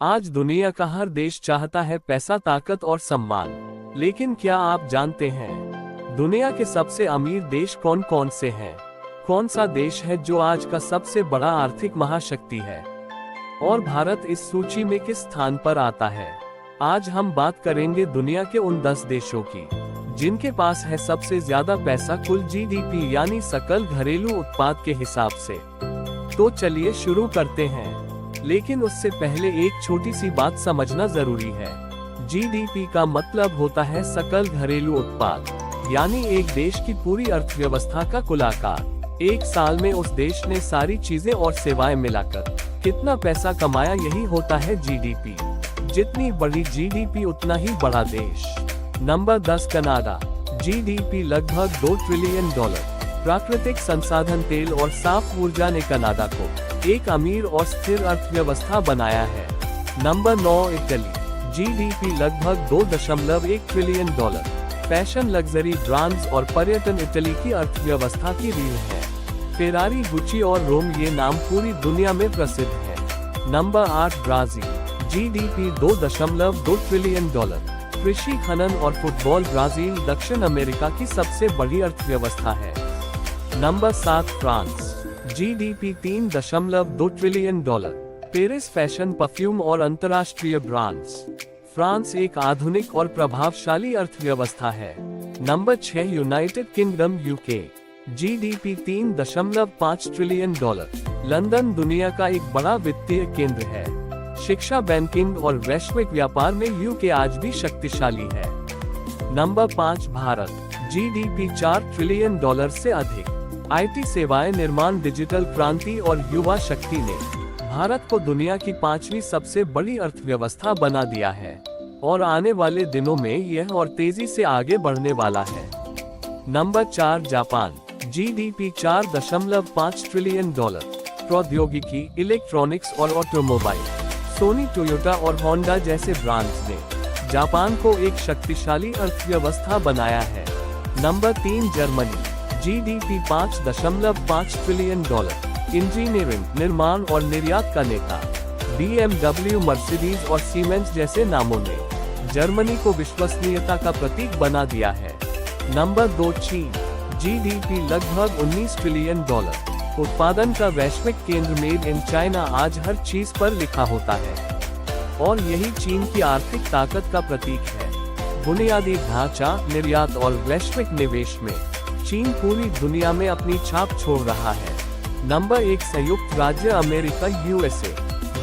आज दुनिया का हर देश चाहता है पैसा, ताकत और सम्मान। लेकिन क्या आप जानते हैं दुनिया के सबसे अमीर देश कौन कौन से हैं? कौन सा देश है जो आज का सबसे बड़ा आर्थिक महाशक्ति है? और भारत इस सूची में किस स्थान पर आता है? आज हम बात करेंगे दुनिया के उन 10 देशों की जिनके पास है सबसे ज्यादा पैसा कुल जीडीपी यानी सकल घरेलू उत्पाद के हिसाब से। तो चलिए शुरू करते हैं, लेकिन उससे पहले एक छोटी सी बात समझना जरूरी है। जीडीपी का मतलब होता है सकल घरेलू उत्पाद, यानी एक देश की पूरी अर्थव्यवस्था का कुल आकार। एक साल में उस देश ने सारी चीजें और सेवाएं मिलाकर कितना पैसा कमाया, यही होता है जीडीपी। जितनी बड़ी जीडीपी उतना ही बड़ा देश। Number 10 Canada. जीडीपी लगभग $2 ट्रिलियन। प्राकृतिक संसाधन तेल और साफ ऊर्जा ने कनाडा को एक अमीर और स्थिर अर्थव्यवस्था बनाया है। Number 9 Italy. जीडीपी लगभग $2.1 ट्रिलियन। फैशन, लग्जरी ब्रांड्स और पर्यटन इटली की अर्थव्यवस्था की रीढ़ है। फेरारी, गुची और रोम ये नाम पूरी दुनिया में प्रसिद्ध है। Number 8 Brazil. GDP $2.2 trillion. कृषि, खनन और फुटबॉल। ब्राजील दक्षिण अमेरिका की सबसे बड़ी अर्थव्यवस्था है। Number 7 France. GDP $3.2 trillion. Paris, fashion, perfume और अंतर्राष्ट्रीय ब्रांड्स। फ्रांस एक आधुनिक और प्रभावशाली अर्थव्यवस्था है। Number 6 United kingdom UK. GDP $3.5 trillion. London दुनिया का एक बड़ा वित्तीय केंद्र है। शिक्षा, बैंकिंग और वैश्विक व्यापार में यूके आज भी शक्तिशाली है। नंबर 5 भारत। जीडीपी $4 ट्रिलियन से अधिक। आईटी सेवाएं, निर्माण, डिजिटल क्रांति और युवा शक्ति ने भारत को दुनिया की 5वीं सबसे बड़ी अर्थव्यवस्था बना दिया है, और आने वाले दिनों में यह और तेजी से आगे बढ़ने वाला है। Number 4 Japan. GDP $4.5 trillion. प्रौद्योगिकी, इलेक्ट्रॉनिक्स और ऑटोमोबाइल। सोनी, टोयोटा और होंडा जैसे ब्रांड्स ने जापान को एक शक्तिशाली अर्थव्यवस्था बनाया है। Number 3 Germany. GDP $5.5 trillion. Engineering, निर्माण और निर्यात का नेता BMW, मर्सिडीज और सीमेंस जैसे नामों ने जर्मनी को विश्वसनीयता का प्रतीक बना दिया है। नंबर 2 चीन। जीडीपी लगभग $19 ट्रिलियन। उत्पादन का वैश्विक केंद्र, मेड इन चाइना आज हर चीज पर लिखा होता है, और यही चीन की आर्थिक ताकत का प्रतीक है। बुनियादी ढांचा, निर्यात और वैश्विक निवेश में चीन पूरी दुनिया में अपनी छाप छोड़ रहा है। नंबर 1 संयुक्त राज्य अमेरिका यूएसए।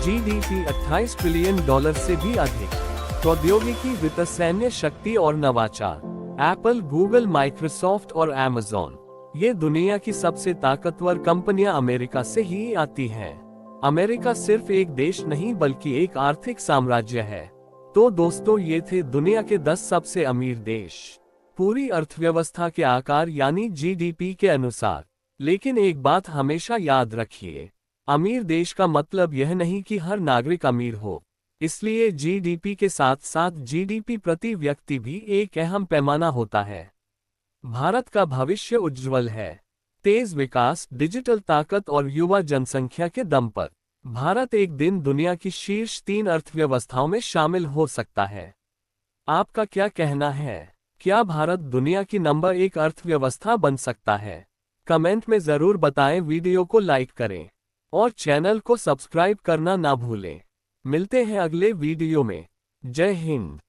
जीडीपी $28 ट्रिलियन से भी अधिक। प्रौद्योगिकी, वित्त, सैन्य शक्ति और नवाचार। एप्पल, गूगल, माइक्रोसॉफ्ट और अमेज़न ये दुनिया की सबसे ताकतवर कंपनियां अमेरिका से ही आती हैं। अमेरिका सिर्फ एक देश नहीं बल्कि एक आर्थिक साम्राज्य है। तो दोस्तों, ये थे दुनिया के 10 सबसे अमीर देश, पूरी अर्थव्यवस्था के आकार यानी जीडीपी के अनुसार। लेकिन एक बात हमेशा याद रखिए, अमीर देश का मतलब यह नहीं कि हर नागरिक अमीर हो। इसलिए जीडीपी के साथ साथ जीडीपी प्रति व्यक्ति भी एक अहम पैमाना होता है। भारत का भविष्य उज्जवल है। तेज विकास, डिजिटल ताकत और युवा जनसंख्या के दम पर भारत एक दिन दुनिया की शीर्ष 3 अर्थव्यवस्थाओं में शामिल हो सकता है। आपका क्या कहना है? क्या भारत दुनिया की नंबर 1 अर्थव्यवस्था बन सकता है? कमेंट में जरूर बताएं। वीडियो को लाइक करें और चैनल को सब्सक्राइब करना ना भूलें। मिलते हैं अगले वीडियो में। जय हिंद।